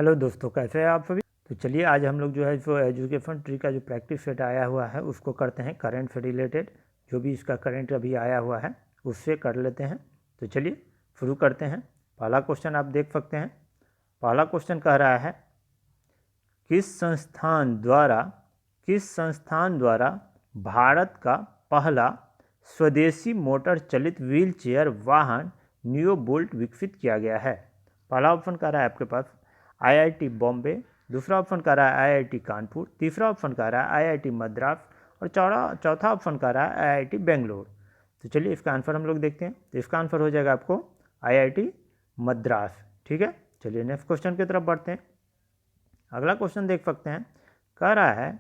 Hello दोस्तों, कैसे हैं आप सभी। तो चलिए आज हम लोग जो है जो एजुकेशन ट्री का जो प्रैक्टिस सेट आया हुआ है उसको करते हैं। करंट से रिलेटेड जो भी इसका करंट अभी आया हुआ है उससे कर लेते हैं। तो चलिए शुरू करते हैं। पहला क्वेश्चन आप देख सकते हैं। पहला क्वेश्चन कह रहा है किस संस्थान द्वारा भारत का पहला स्वदेशी मोटर चलित व्हील चेयर वाहन नियो बोल्ट विकसित किया गया है। पहला ऑप्शन कह रहा है आपके पास आईआईटी बॉम्बे, दूसरा ऑप्शन कह रहा है आईआईटी कानपुर, तीसरा ऑप्शन कह रहा है आईआईटी मद्रास और चौथा ऑप्शन कह रहा है आईआईटी बेंगलोर। तो चलिए इसका आंसर हम लोग देखते हैं। तो इसका आंसर हो जाएगा आपको आईआईटी मद्रास। ठीक है, चलिए नेक्स्ट क्वेश्चन की तरफ बढ़ते हैं। अगला क्वेश्चन देख सकते हैं। कह रहा है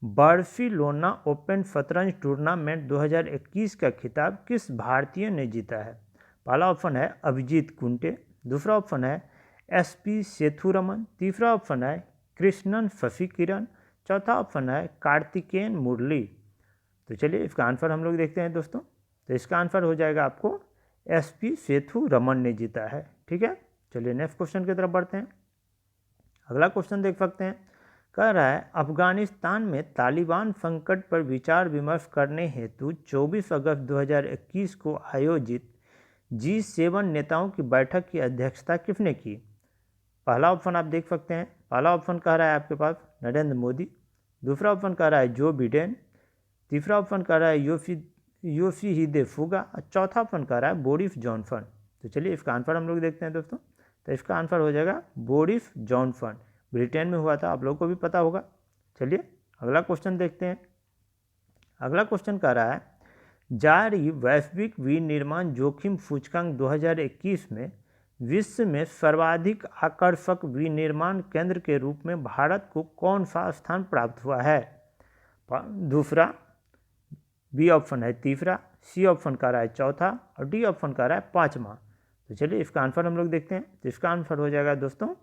बार्सिलोना ओपन शतरंज टूर्नामेंट 2021 का खिताब किस भारतीय ने जीता है। पहला ऑप्शन है अभिजीत कुंटे, दूसरा ऑप्शन है एसपी सेथुरमन, तीसरा ऑप्शन है कृष्णन शशि किरण, चौथा ऑप्शन है कार्तिकेयन मुरली। तो चलिए इसका आंसर हम लोग देखते हैं दोस्तों। तो इसका आंसर हो जाएगा आपको एसपी सेथुरमन ने जीता है। ठीक है, चलिए नेक्स्ट क्वेश्चन की तरफ बढ़ते हैं। अगला क्वेश्चन देख सकते हैं। कह रहा है अफगानिस्तान में तालिबान संकट पर विचार विमर्श करने हेतु 24 अगस्त 2021 को आयोजित G7 नेताओं की बैठक की अध्यक्षता किसने की। पहला ऑप्शन आप देख सकते हैं। पहला ऑप्शन कह रहा है आपके पास नरेंद्र मोदी, दूसरा ऑप्शन कह रहा है जो बिडेन, तीसरा ऑप्शन कह रहा है योशिहिदे सुगा और चौथा ऑप्शन कह रहा है बोरिस जॉनसन। तो चलिए इसका आंसर हम लोग देखते हैं दोस्तों। तो इसका आंसर हो जाएगा बोरिस जॉनसन। ब्रिटेन में हुआ था, आप लोगों को भी पता होगा। चलिए अगला क्वेश्चन देखते हैं। अगला क्वेश्चन कह रहा है जारी वैश्विक विनिर्माण जोखिम सूचकांक 2021 में विश्व में सर्वाधिक आकर्षक विनिर्माण केंद्र के रूप में भारत को कौन सा स्थान प्राप्त हुआ है। दूसरा, बी ऑप्शन है तीसरा, सी ऑप्शन कह रहा है चौथा और डी ऑप्शन कह रहा है पाँचवा। तो चलिए इसका आंसर हम लोग देखते हैं। तो इसका आंसर हो जाएगा दोस्तों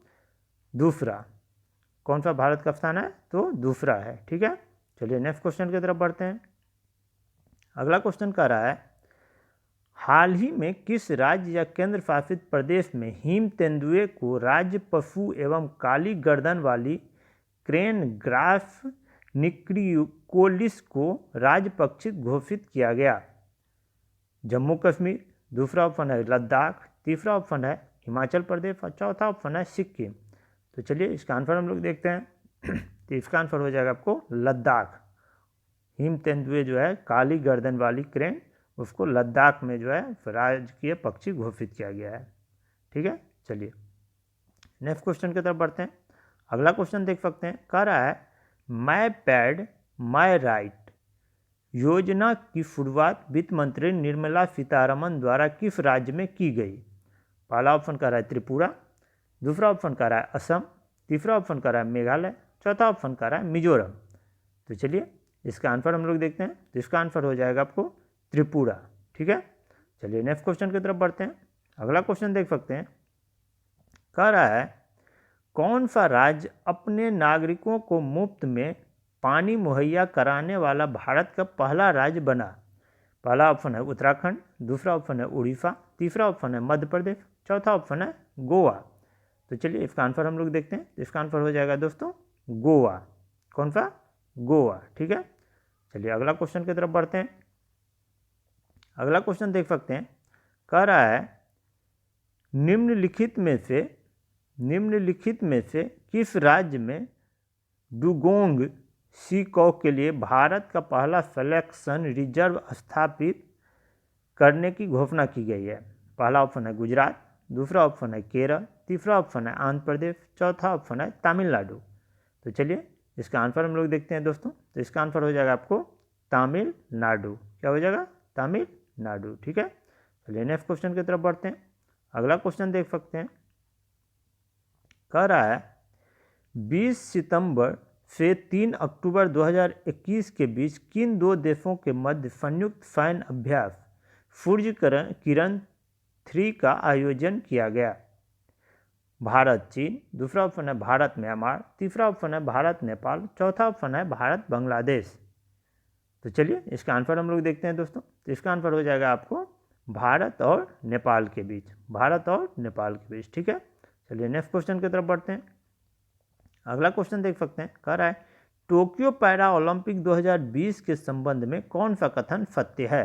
दूसरा। कौन सा भारत का स्थान है, तो दूसरा है। ठीक है, चलिए नेक्स्ट क्वेश्चन की तरफ बढ़ते हैं। अगला क्वेश्चन कह रहा है हाल ही में किस राज्य या केंद्र शासित प्रदेश में हिम तेंदुए को राज्य पशु एवं काली गर्दन वाली क्रेन ग्रास निक्रियोकोलिस को राज्य पक्षी घोषित किया गया। जम्मू कश्मीर, दूसरा ऑप्शन है लद्दाख, तीसरा ऑप्शन है हिमाचल प्रदेश और चौथा ऑप्शन है सिक्किम। तो चलिए इसका आंसर हम लोग देखते हैं। तो इसका आंसर हो जाएगा आपको लद्दाख। हिम तेंदुए जो है काली गर्दन वाली क्रेन, उसको लद्दाख में जो है राजकीय पक्षी घोषित किया गया है। ठीक है, चलिए नेक्स्ट क्वेश्चन की तरफ बढ़ते हैं। अगला क्वेश्चन देख सकते हैं। कह रहा है माई पैड माई राइट योजना की शुरुआत वित्त मंत्री निर्मला सीतारमन द्वारा किस राज्य में की गई। पहला ऑप्शन कह रहा है त्रिपुरा, दूसरा ऑप्शन कह रहा है असम, तीसरा ऑप्शन कह रहा है मेघालय, चौथा ऑप्शन कह रहा है मिजोरम। तो चलिए इसका आंसर हम लोग देखते हैं। तो इसका आंसर हो जाएगा आपको त्रिपुरा। ठीक है, चलिए नेक्स्ट क्वेश्चन की तरफ बढ़ते हैं। अगला क्वेश्चन देख सकते हैं। कह रहा है कौन सा राज्य अपने नागरिकों को मुफ्त में पानी मुहैया कराने वाला भारत का पहला राज्य बना। पहला ऑप्शन है उत्तराखंड, दूसरा ऑप्शन है उड़ीसा, तीसरा ऑप्शन है मध्य प्रदेश, चौथा ऑप्शन है गोवा। तो चलिए इसका आंसर हम लोग देखते हैं। इसका आंसर हो जाएगा दोस्तों गोवा। कौन सा, गोवा। ठीक है, चलिए अगला क्वेश्चन की तरफ बढ़ते हैं। अगला क्वेश्चन देख सकते हैं। कह रहा है निम्नलिखित में से किस राज्य में डुगोंग सीकॉ के लिए भारत का पहला सिलेक्शन रिजर्व स्थापित करने की घोषणा की गई है। पहला ऑप्शन है गुजरात, दूसरा ऑप्शन है केरल, तीसरा ऑप्शन है आंध्र प्रदेश, चौथा ऑप्शन है तमिलनाडु। तो चलिए इसका आंसर हम लोग देखते हैं दोस्तों। तो इसका आंसर हो जाएगा आपको तमिलनाडु। क्या हो जाएगा, तमिलनाडु। ठीक है, चलिए नेक्स्ट क्वेश्चन की तरफ बढ़ते हैं। अगला क्वेश्चन देख सकते हैं। कह रहा है 20 सितंबर से 3 अक्टूबर 2021 के बीच किन दो देशों के मध्य संयुक्त सैन्य अभ्यास सूर्य किरण 3 का आयोजन किया गया। भारत चीन, दूसरा ऑप्शन है भारत म्यांमार, तीसरा ऑप्शन है भारत नेपाल, चौथा ऑप्शन है भारत बांग्लादेश। तो चलिए इसका आंसर हम लोग देखते हैं दोस्तों। तो इसका आंसर हो जाएगा आपको भारत और नेपाल के बीच। भारत और नेपाल के बीच। ठीक है, चलिए नेक्स्ट क्वेश्चन की तरफ बढ़ते हैं। अगला क्वेश्चन देख सकते हैं, कह रहा है टोक्यो पैरा ओलंपिक 2020 के संबंध में कौन सा कथन सत्य है।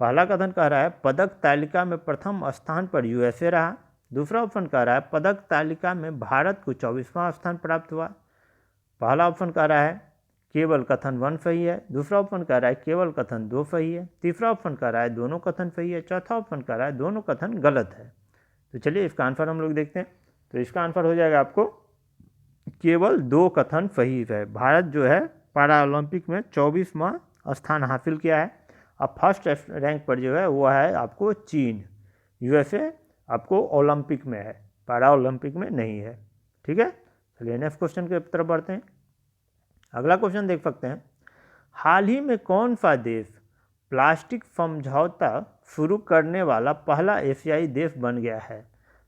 पहला कथन कह रहा है पदक तालिका में प्रथम स्थान पर यूएसए रहा। दूसरा ऑप्शन कह रहा है पदक तालिका में भारत को 24वां स्थान प्राप्त हुआ। पहला ऑप्शन कह रहा है केवल कथन 1 सही है। दूसरा ऑप्शन कह रहा है केवल कथन 2 सही है। तीसरा ऑप्शन कह रहा है दोनों कथन सही है। चौथा ऑप्शन कह रहा है दोनों कथन गलत है। तो चलिए इसका आंसर हम लोग देखते हैं। तो इसका आंसर हो जाएगा आपको केवल 2 कथन सही है। भारत जो है पैरा ओलंपिक में 24वां स्थान हासिल किया है। अब फर्स्ट रैंक पर जो है वो है आपको चीन। यूएसए आपको ओलंपिक में है, पैरा ओलंपिक में नहीं है। ठीक है, चलिए नेक्स्ट क्वेश्चन की तरफ बढ़ते हैं। अगला क्वेश्चन देख सकते हैं, हाल ही में कौन सा देश प्लास्टिक समझौता शुरू करने वाला पहला एशियाई देश बन गया है।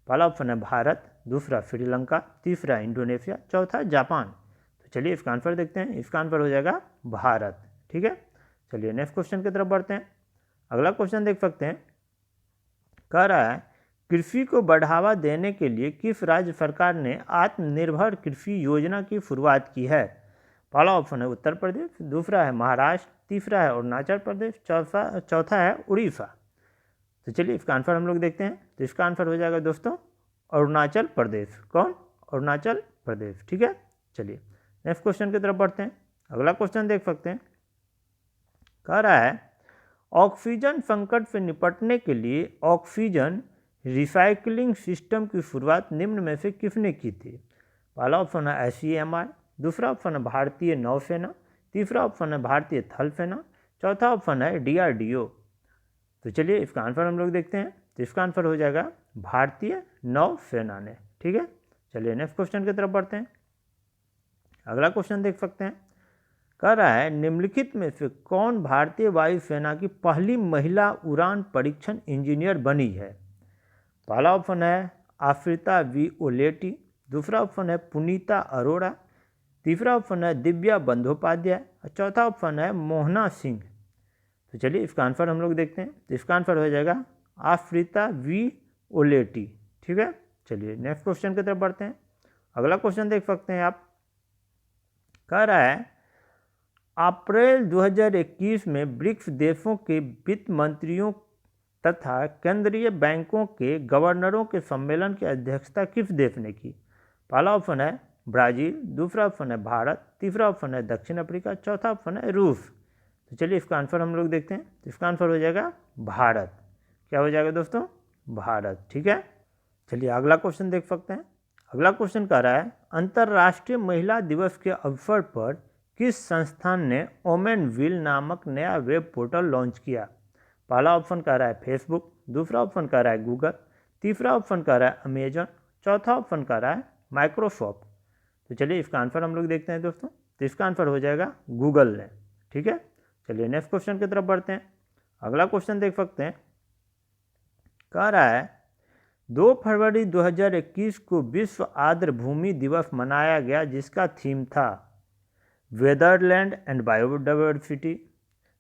पहला ऑप्शन है भारत, दूसरा श्रीलंका, तीसरा इंडोनेशिया, चौथा जापान। तो चलिए इसका आंसर देखते हैं। इसका आंसर हो जाएगा भारत। ठीक है, चलिए नेक्स्ट क्वेश्चन की तरफ बढ़ते हैं। अगला क्वेश्चन देख सकते हैं, कह रहा है कृषि को बढ़ावा देने के लिए किस राज्य सरकार ने आत्मनिर्भर कृषि योजना की शुरुआत की है। पहला ऑप्शन है उत्तर प्रदेश, दूसरा है महाराष्ट्र, तीसरा है अरुणाचल प्रदेश, चौथा है उड़ीसा। तो चलिए इसका आंसर हम लोग देखते हैं। तो इसका आंसर हो जाएगा दोस्तों अरुणाचल प्रदेश। कौन? अरुणाचल प्रदेश। ठीक है, चलिए नेक्स्ट क्वेश्चन की तरफ बढ़ते हैं। अगला क्वेश्चन देख सकते हैं, कह रहा है ऑक्सीजन संकट से निपटने के लिए ऑक्सीजन रिसाइकलिंग सिस्टम की शुरुआत निम्न में से किसने की थी। पहला ऑप्शन है ICMR, दूसरा ऑप्शन है भारतीय नौसेना, तीसरा ऑप्शन है भारतीय थल सेना, चौथा ऑप्शन है DRDO। तो चलिए इसका आंसर हम लोग देखते हैं। तो इसका आंसर हो जाएगा भारतीय नौसेना ने। ठीक है, चलिए नेक्स्ट क्वेश्चन की तरफ बढ़ते हैं। अगला क्वेश्चन देख सकते हैं, कह रहा है निम्नलिखित में से कौन भारतीय वायुसेना की पहली महिला उड़ान परीक्षण इंजीनियर बनी है। पहला ऑप्शन है आश्रिता V. ओलेटी, दूसरा ऑप्शन है पुनीता अरोड़ा, तीसरा ऑप्शन है दिव्या बंदोपाध्याय और चौथा ऑप्शन है मोहना सिंह। तो चलिए इसका आंसर हम लोग देखते हैं। तो इसका आंसर हो जाएगा आश्रिता V. ओलेटी। ठीक है, चलिए नेक्स्ट क्वेश्चन की तरफ बढ़ते हैं। अगला क्वेश्चन देख सकते हैं आप, कह रहा है अप्रैल 2021 में ब्रिक्स देशों के वित्त मंत्रियों तथा केंद्रीय बैंकों के गवर्नरों के सम्मेलन की अध्यक्षता किस देश ने की। पहला ऑप्शन है ब्राज़ील, दूसरा ऑप्शन है भारत, तीसरा ऑप्शन है दक्षिण अफ्रीका, चौथा ऑप्शन है रूस। तो चलिए इसका आंसर हम लोग देखते हैं। तो इसका आंसर हो जाएगा भारत। क्या हो जाएगा दोस्तों? भारत। ठीक है, चलिए अगला क्वेश्चन देख सकते हैं। अगला क्वेश्चन कह रहा है अंतर्राष्ट्रीय महिला दिवस के अवसर पर किस संस्थान ने ओमेन व्हील नामक नया वेब पोर्टल लॉन्च किया। पहला ऑप्शन कह रहा है फेसबुक, दूसरा ऑप्शन कह रहा है गूगल, तीसरा ऑप्शन कह रहा है अमेजन, चौथा ऑप्शन कह रहा है माइक्रोसॉफ्ट। तो चलिए इसका आंसर हम लोग देखते हैं दोस्तों। तो इसका आंसर हो जाएगा गूगल ने। ठीक है, चलिए नेक्स्ट क्वेश्चन की तरफ बढ़ते हैं। अगला क्वेश्चन देख सकते हैं, कह रहा है 2 फरवरी 2021 को विश्व आर्द्र भूमि दिवस मनाया गया जिसका थीम था वेदरलैंड एंड बायोडाइवर्सिटी।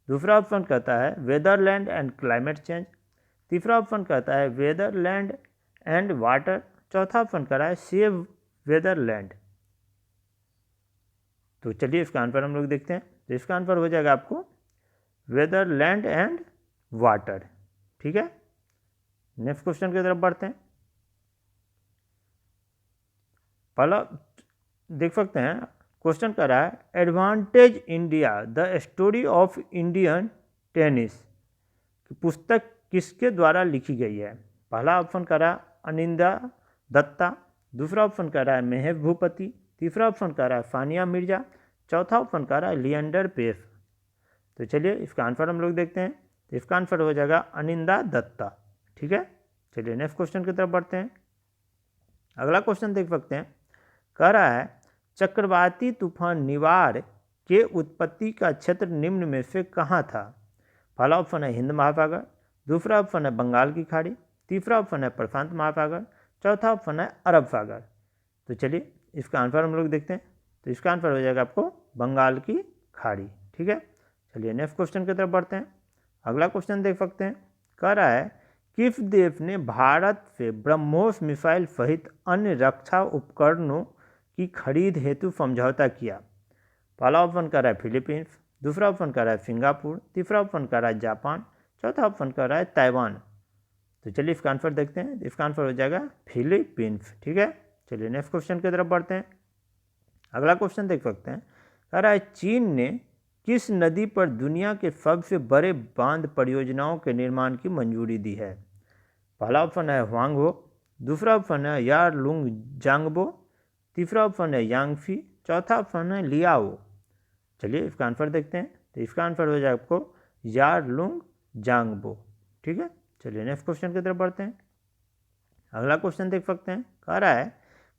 दूसरा ऑप्शन कहता है वेदरलैंड एंड क्लाइमेट चेंज, तीसरा ऑप्शन कहता है वेदरलैंड एंड वाटर, चौथा ऑप्शन कह रहा है सेव वेदरलैंड। तो चलिए इसका आंसर हम लोग देखते हैं। तो इसका आंसर हो जाएगा आपको वेदरलैंड एंड वाटर। ठीक है, नेक्स्ट क्वेश्चन की तरफ बढ़ते हैं। पहला देख सकते हैं, क्वेश्चन कर रहा है advantage India the story of Indian tennis की पुस्तक किसके द्वारा लिखी गई है। पहला ऑप्शन कर रहा है अनिंदा दत्ता, दूसरा ऑप्शन कर रहा है महेश भूपति, तीसरा ऑप्शन कर रहा है सानिया मिर्जा, चौथा ऑप्शन कर रहा है लिएंडर पेस। तो चलिए इसका आंसर हम लोग देखते हैं। तो इसका आंसर हो जाएगा अनिंदा दत्ता। ठीक है, चलिए नेक्स्ट क्वेश्चन की तरफ बढ़ते हैं। अगला क्वेश्चन देख सकते हैं, कह रहा है चक्रवाती तूफान निवार के उत्पत्ति का क्षेत्र निम्न में से कहाँ था। पहला ऑप्शन है हिंद महासागर, दूसरा ऑप्शन है बंगाल की खाड़ी, तीसरा ऑप्शन है प्रशांत महासागर, चौथा ऑप्शन है अरब सागर। तो चलिए इसका आंसर हम लोग देखते हैं। तो इसका आंसर हो जाएगा आपको बंगाल की खाड़ी। ठीक है, चलिए नेक्स्ट क्वेश्चन की तरफ बढ़ते हैं। अगला क्वेश्चन देख सकते हैं, कह रहा है किस देश ने भारत से ब्रह्मोस मिसाइल सहित अन्य रक्षा उपकरणों की खरीद हेतु समझौता किया? पहला ऑप्शन कर रहा है फिलीपींस, दूसरा ऑप्शन कर रहा है सिंगापुर, तीसरा ऑप्शन कर रहा है जापान, चौथा ऑप्शन कर रहा है ताइवान। तो चलिए इसका आंसर देखते हैं। इसका आंसर हो जाएगा फिलीपींस। ठीक है, चलिए नेक्स्ट क्वेश्चन की तरफ बढ़ते हैं। अगला क्वेश्चन देख सकते हैं। कह रहा है चीन ने किस नदी पर दुनिया के सबसे बड़े बांध परियोजनाओं के निर्माण की मंजूरी दी है? पहला ऑप्शन है हुआंगहो, दूसरा ऑप्शन है यारलुंग जांगबो, तीसरा ऑप्शन है यांगफी, चौथा ऑप्शन है लियाओ। चलिए इसका आंसर देखते हैं। तो इसका आंसर हो जाएगा आपको यारलुंग जांगबो। ठीक है, चलिए नेक्स्ट क्वेश्चन की तरफ बढ़ते हैं। अगला क्वेश्चन देख सकते हैं। कह रहा है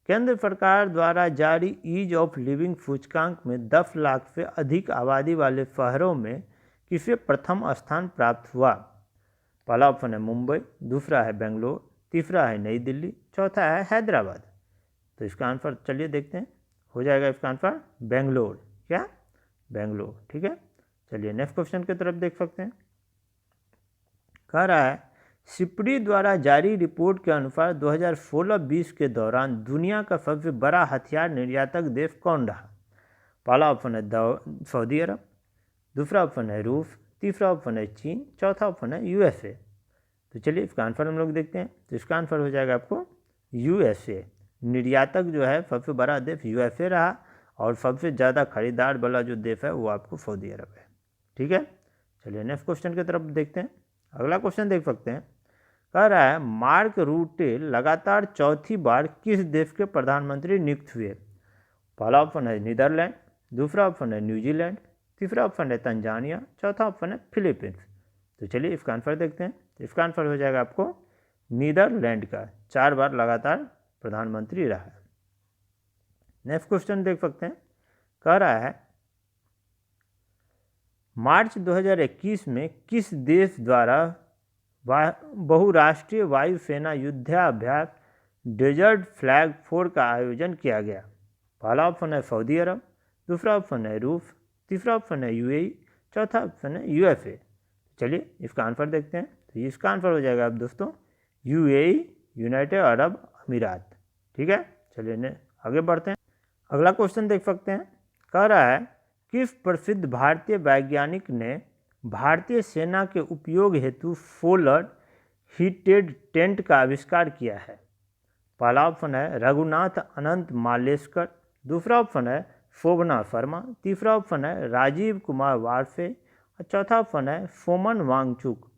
केंद्र सरकार द्वारा जारी ईज ऑफ लिविंग सूचकांक में 10 लाख से अधिक आबादी वाले शहरों में किसे प्रथम स्थान प्राप्त हुआ? पहला ऑप्शन है मुंबई, दूसरा है बेंगलोर, तीसरा है नई दिल्ली, चौथा है हैदराबाद। तो इसका आंसर चलिए देखते हैं। हो जाएगा इसका आंसर बेंगलोर। क्या? बेंगलोर। ठीक है, चलिए नेक्स्ट क्वेश्चन की तरफ देख सकते हैं। कह रहा है सिप्री द्वारा जारी रिपोर्ट के अनुसार 2016-20 के दौरान दुनिया का सबसे बड़ा हथियार निर्यातक देश कौन रहा? पहला ऑप्शन है सऊदी अरब, दूसरा ऑप्शन है रूस, तीसरा ऑप्शन है चीन, चौथा ऑप्शन है यूएसए। तो चलिए इसका आंसर हम लोग देखते हैं। तो इसका आंसर हो जाएगा आपको यूएसए। निर्यातक जो है सबसे बड़ा देश यूएसए रहा और सबसे ज़्यादा खरीदार वाला जो देश है वो आपको सऊदी अरब है। ठीक है, चलिए नेक्स्ट क्वेश्चन की तरफ देखते हैं। अगला क्वेश्चन देख सकते हैं। कह रहा है मार्क रूटे लगातार चौथी बार किस देश के प्रधानमंत्री नियुक्त हुए? पहला ऑप्शन है नीदरलैंड, दूसरा ऑप्शन है न्यूजीलैंड, तीसरा ऑप्शन है तंजानिया, चौथा ऑप्शन है फिलीपींस। तो चलिए इसका आंसर देखते हैं। इसका आंसर हो जाएगा आपको नीदरलैंड का 4 बार लगातार प्रधानमंत्री रहा है। नेक्स्ट क्वेश्चन देख सकते हैं। कह रहा है मार्च 2021 में किस देश द्वारा बहुराष्ट्रीय वायुसेना युद्धाभ्यास डेजर्ट फ्लैग 4 का आयोजन किया गया? पहला ऑप्शन है सऊदी अरब, दूसरा ऑप्शन है रूस, तीसरा ऑप्शन है यूएई, चौथा ऑप्शन है यूएसए। चलिए इसका आंसर देखते हैं। तो इसका आंसर हो जाएगा आप दोस्तों यूएई, यूनाइटेड अरब अमीरात। ठीक है, चलिए आगे बढ़ते हैं। अगला क्वेश्चन देख सकते हैं। कह रहा है किस प्रसिद्ध भारतीय वैज्ञानिक ने भारतीय सेना के उपयोग हेतु सोलर हीटेड टेंट का आविष्कार किया है? पहला ऑप्शन है रघुनाथ अनंत मालेस्कर, दूसरा ऑप्शन है शोभना शर्मा, तीसरा ऑप्शन है राजीव कुमार वारसे और चौथा ऑप्शन है सोमन वांगचुक।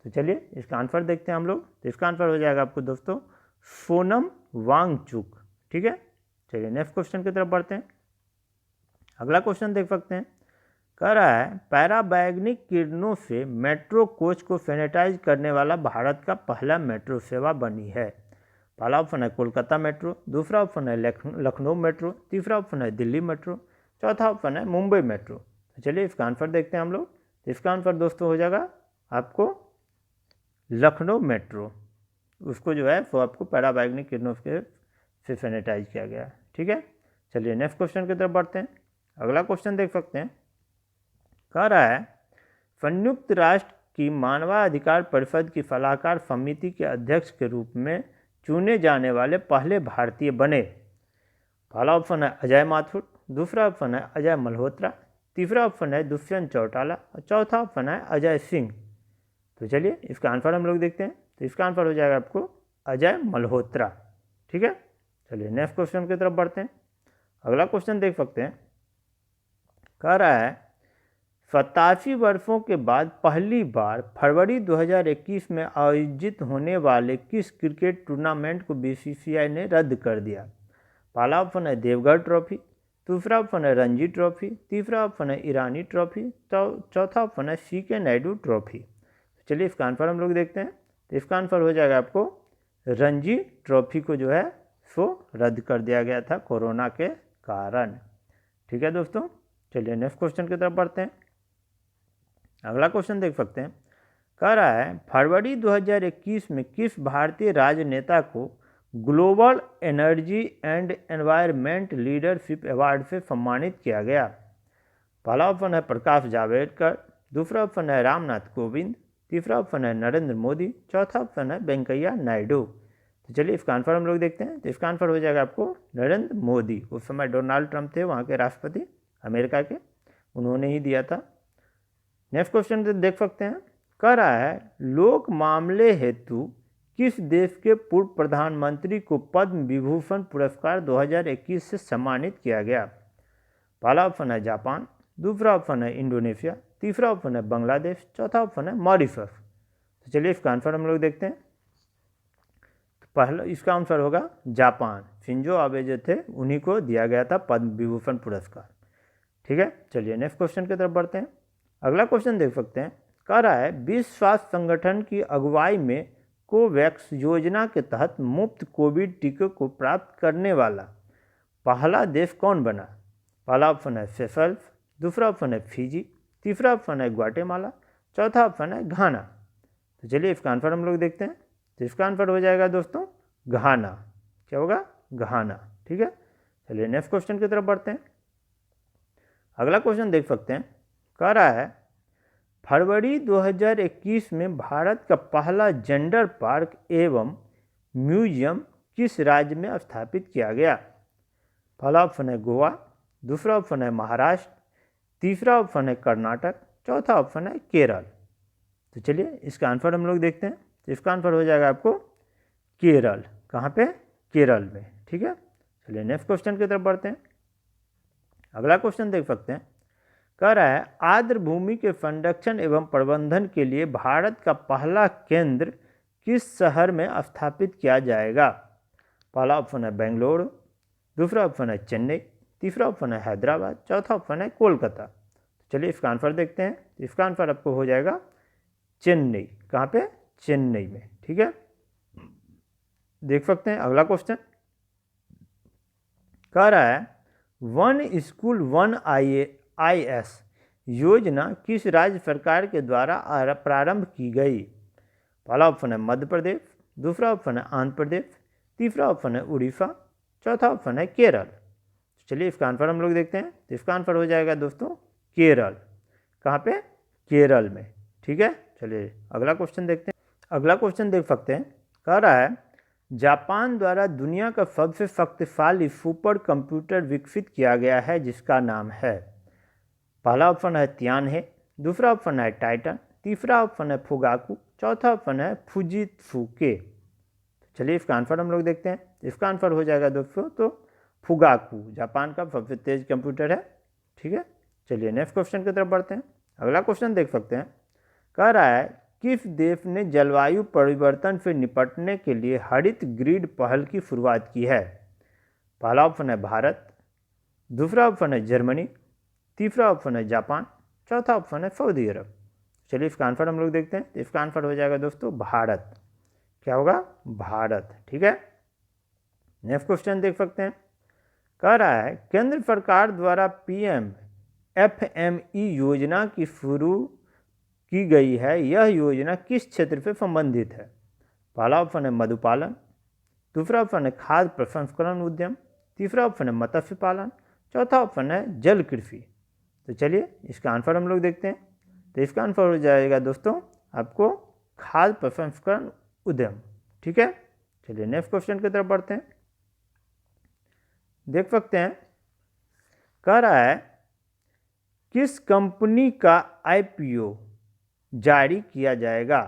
तो चलिए इसका आंसर देखते हैं हम लोग। तो इसका आंसर हो जाएगा आपको दोस्तों सोनम वांगचुक। ठीक है, चलिए नेक्स्ट क्वेश्चन की तरफ बढ़ते हैं। अगला क्वेश्चन देख सकते हैं। कह रहा है पैराबैग्निक किरणों से मेट्रो कोच को सैनिटाइज करने वाला भारत का पहला मेट्रो सेवा बनी है? पहला ऑप्शन है कोलकाता मेट्रो, दूसरा ऑप्शन है लखनऊ मेट्रो, तीसरा ऑप्शन है दिल्ली मेट्रो, चौथा ऑप्शन है मुंबई मेट्रो। तो चलिए इसका आंसर देखते हैं हम लोग। तो इसका आंसर दोस्तों हो जाएगा आपको लखनऊ मेट्रो। उसको जो है वो आपको पैराबैग्निक किरणों से सैनिटाइज किया गया है। ठीक है, चलिए नेक्स्ट क्वेश्चन की तरफ बढ़ते हैं। अगला क्वेश्चन देख सकते हैं। कह रहा है संयुक्त राष्ट्र की मानवाधिकार परिषद की सलाहकार समिति के अध्यक्ष के रूप में चुने जाने वाले पहले भारतीय बने? पहला ऑप्शन है अजय माथुर, दूसरा ऑप्शन है अजय मल्होत्रा, तीसरा ऑप्शन है दुष्यंत चौटाला और चौथा ऑप्शन है अजय सिंह। तो चलिए इसका आंसर हम लोग देखते हैं। तो इसका आंसर हो जाएगा आपको अजय मल्होत्रा। ठीक है, चलिए नेक्स्ट क्वेश्चन की तरफ बढ़ते हैं। अगला क्वेश्चन देख सकते हैं। कह रहा है 87 वर्षों के बाद पहली बार फरवरी 2021 में आयोजित होने वाले किस क्रिकेट टूर्नामेंट को बीसीसीआई ने रद्द कर दिया? पहला ऑप्शन है देवगढ़ ट्रॉफी, दूसरा ऑप्शन है रणजी ट्रॉफी, तीसरा ऑप्शन है ईरानी ट्रॉफी, चौथा ऑप्शन है सीके नायडू ट्रॉफी। चलिए इसका आंसर हम लोग देखते हैं। तो इसका आंसर हो जाएगा आपको रणजी ट्रॉफी को जो है सो रद्द कर दिया गया था कोरोना के कारण। ठीक है दोस्तों, चलिए नेक्स्ट क्वेश्चन की तरफ बढ़ते हैं। अगला क्वेश्चन देख सकते हैं। कह रहा है फरवरी 2021 में किस भारतीय राजनेता को global energy and environment leadership award से सम्मानित किया गया? पहला ऑप्शन है प्रकाश जावड़ेकर, दूसरा ऑप्शन है रामनाथ कोविंद, तीसरा ऑप्शन है नरेंद्र मोदी, चौथा ऑप्शन है वेंकैया नायडू। तो चलिए इसका आंसर हम लोग देखते हैं। तो इसका आंसर हो जाएगा आपको नरेंद्र मोदी। उस समय डोनाल्ड ट्रंप थे वहाँ के राष्ट्रपति अमेरिका के, उन्होंने ही दिया था। नेक्स्ट क्वेश्चन देख सकते हैं, कह रहा है लोक मामले हेतु किस देश के पूर्व प्रधानमंत्री को पद्म विभूषण पुरस्कार 2021 से सम्मानित किया गया? पहला ऑप्शन है जापान, दूसरा ऑप्शन है इंडोनेशिया, तीसरा ऑप्शन है बांग्लादेश, चौथा ऑप्शन है मॉरिशस। तो चलिए इसका आंसर हम लोग देखते हैं। तो पहला इसका आंसर होगा जापान। शिंजो आबे जो थे उन्हीं को दिया गया था पद्म विभूषण पुरस्कार। ठीक है, चलिए नेक्स्ट क्वेश्चन की तरफ बढ़ते हैं। अगला क्वेश्चन देख सकते हैं, कह रहा है विश्व स्वास्थ्य संगठन की अगुवाई में कोवैक्स योजना के तहत मुफ्त कोविड टीके को प्राप्त करने वाला पहला देश कौन बना? पहला ऑप्शन है सेशल्स, दूसरा ऑप्शन है फिजी, तीसरा ऑप्शन है ग्वाटेमाला, चौथा ऑप्शन है घाना। तो चलिए इसका आंसर हम लोग देखते हैं। तो इसका आंसर हो जाएगा दोस्तों घाना। क्या होगा? घाना। ठीक है, चलिए नेक्स्ट क्वेश्चन की तरफ बढ़ते हैं। अगला क्वेश्चन देख सकते हैं, कह रहा है फरवरी 2021 में भारत का पहला जेंडर पार्क एवं म्यूजियम किस राज्य में स्थापित किया गया? पहला ऑप्शन है गोवा, दूसरा ऑप्शन है महाराष्ट्र, तीसरा ऑप्शन है कर्नाटक, चौथा ऑप्शन है केरल। तो चलिए इसका आंसर हम लोग देखते हैं। तो इसका आंसर हो जाएगा आपको केरल। कहाँ पे? केरल में। ठीक है, चलिए नेक्स्ट क्वेश्चन की तरफ बढ़ते हैं। अगला क्वेश्चन देख सकते हैं, कह रहा है आर्द्र भूमि के संरक्षण एवं प्रबंधन के लिए भारत का पहला केंद्र किस शहर में स्थापित किया जाएगा? पहला ऑप्शन है बेंगलुरु, दूसरा ऑप्शन है चेन्नई, तीसरा ऑप्शन है हैदराबाद, चौथा ऑप्शन है कोलकाता। चलिए इसका आंसर देखते हैं। इसका आंसर आपको हो जाएगा चेन्नई। कहाँ पे? चेन्नई में। ठीक है, देख सकते हैं। अगला क्वेश्चन कह रहा है वन स्कूल वन IAS योजना किस राज्य सरकार के द्वारा प्रारंभ की गई? पहला ऑप्शन है मध्य प्रदेश, दूसरा ऑप्शन है आंध्र प्रदेश, तीसरा ऑप्शन है उड़ीसा, चौथा ऑप्शन है केरल। चलिए इसका आंसर हम लोग देखते हैं। तो इसका आंसर हो जाएगा दोस्तों केरल। कहाँ पे? केरल में। ठीक है, चलिए अगला क्वेश्चन देखते हैं। अगला क्वेश्चन देख सकते हैं, कह रहा है जापान द्वारा दुनिया का सबसे शक्तिशाली सुपर कंप्यूटर विकसित किया गया है जिसका नाम है? पहला ऑप्शन है तियानहे, दूसरा ऑप्शन है टाइटन, तीसरा ऑप्शन है फुगाकू, चौथा ऑप्शन है फुजित्सुके। चलिए इसका आंसर हम लोग देखते हैं। इसका आंसर हो जाएगा दोस्तों तो फुगाकू जापान का सबसे तेज कंप्यूटर है। ठीक है, चलिए नेक्स्ट क्वेश्चन की तरफ बढ़ते हैं। अगला क्वेश्चन देख सकते हैं, कह रहा है किस देश ने जलवायु परिवर्तन से निपटने के लिए हरित ग्रिड पहल की शुरुआत की है? पहला ऑप्शन है भारत, दूसरा ऑप्शन है जर्मनी, तीसरा ऑप्शन है जापान, चौथा ऑप्शन है सऊदी अरब। चलिए इसका आंसर हम लोग देखते हैं। इसका आंसर हो जाएगा दोस्तों भारत। क्या होगा? भारत। ठीक है, नेक्स्ट क्वेश्चन देख सकते हैं, कह रहा है केंद्र सरकार द्वारा PM FME योजना की शुरू की गई है, यह योजना किस क्षेत्र से संबंधित है? पहला ऑप्शन है मधुपालन, दूसरा ऑप्शन है खाद्य प्रसंस्करण उद्यम, तीसरा ऑप्शन है मत्स्य पालन, चौथा ऑप्शन है जल कृषि। तो चलिए इसका आंसर हम लोग देखते हैं। तो इसका आंसर हो जाएगा दोस्तों आपको खाद्य प्रसंस्करण उद्यम। ठीक है, चलिए नेक्स्ट क्वेश्चन की तरफ बढ़ते हैं। देख सकते हैं, कह रहा है किस कंपनी का IPO जारी किया जाएगा?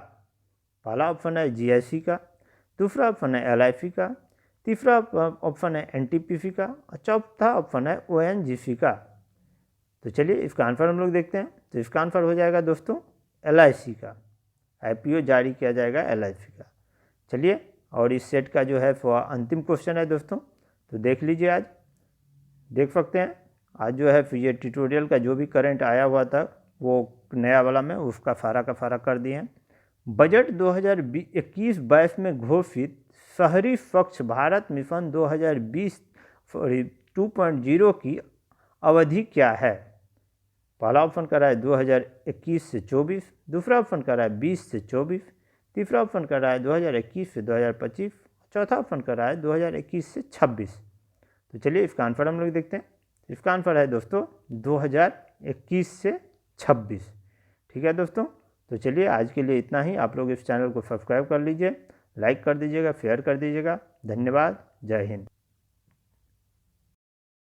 पहला ऑप्शन है GIC का, दूसरा ऑप्शन है LIC का, तीसरा ऑप्शन है NTPC का और चौथा ऑप्शन है ONGC का। तो चलिए इसका आंसर हम लोग देखते हैं। तो इसका आंसर हो जाएगा दोस्तों LIC का। IPO जारी किया जाएगा LIC का। चलिए, और इस सेट का जो है अंतिम क्वेश्चन है दोस्तों, तो देख लीजिए। आज देख सकते हैं, आज जो है ये ट्यूटोरियल का जो भी करंट आया हुआ था वो नया वाला में उसका सारा का सारा कर दिए हैं। बजट 2021-22 में घोषित शहरी स्वच्छ भारत मिशन 2.0 की अवधि क्या है? पहला ऑप्शन कर रहा है 2021 से 24, दूसरा ऑप्शन कर रहा है 20 से 24, तीसरा ऑप्शन कर रहा है 2021 से 2025, चौथा ऑप्शन कर रहा है 2021 से 26। तो चलिए इसका आंसर हम लोग देखते हैं। इसका आंसर है दोस्तों 2021 से 26। ठीक है दोस्तों, तो चलिए आज के लिए इतना ही। आप लोग इस चैनल को सब्सक्राइब कर लीजिए, लाइक कर दीजिएगा, शेयर कर दीजिएगा। धन्यवाद। जय हिंद।